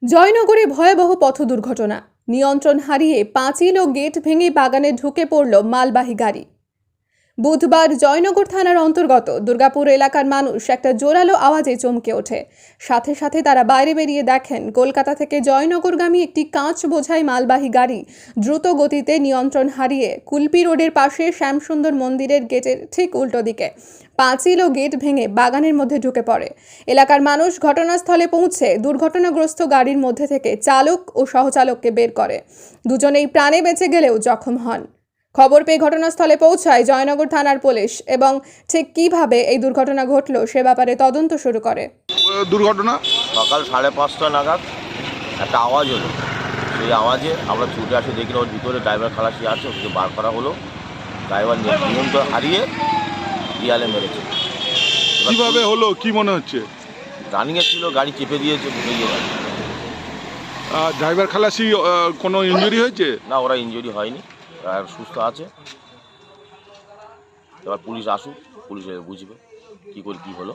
জয়নগরে ভয়াবহ পথ দুর্ঘটনা। নিয়ন্ত্রণ হারিয়ে পাঁচিল ও গেট ভেঙে বাগানে ঢুকে পড়ল মালবাহী গাড়ি। বুধবার জয়নগর থানার অন্তর্গত দুর্গাপুর এলাকার মানুষ একটা জোরালো আওয়াজে চমকে ওঠে। সাথে সাথে তারা বাইরে বেরিয়ে দেখেন কলকাতা থেকে জয়নগরগামী একটি কাঁচ বোঝাই মালবাহী গাড়ি দ্রুত গতিতে নিয়ন্ত্রণ হারিয়ে কুলপি রোডের পাশে শ্যামসুন্দর মন্দিরের গেটের ঠিক উল্টো দিকে পাঁচিল ও গেট ভেঙে বাগানের মধ্যে ঢুকে পড়ে। এলাকার মানুষ ঘটনাস্থলে পৌঁছে দুর্ঘটনাগ্রস্ত গাড়ির মধ্যে থেকে চালক ও সহচালককে বের করে। দুজনেই প্রাণে বেঁচে গেলেও জখম হন। খবর পেয়ে ঘটনাস্থলে পৌঁছায় জয়নগর থানার পুলিশ এবং ঠিক কিভাবে এই দুর্ঘটনা ঘটল সে ব্যাপারে তদন্ত শুরু করে। দুর্ঘটনা সকাল 5:30 নাগাদ একটা আওয়াজ হলো। সেই আওয়াজে আমরা ছুটে আসে, দেখি ওর ভিতরে ড্রাইভার খালাসি আছে, ওকে বার করা হলো। ড্রাইভার নিয়ন্ত্রণ হারিয়ে দেয়ালে মেরেছে। কিভাবে হলো কি মনে হচ্ছে? রানিংয়ে ছিল, গাড়ি চেপে দিয়েছে, ঢুকে গিয়ে গাড়ি। ড্রাইভার খালাসি কোনো ইনজুরি হয়েছে? না, ওরা ইনজুরি হয়নি, আর সুস্থ আছে। এবার পুলিশ আসুক, পুলিশ বুঝবে কী করে কী হলো।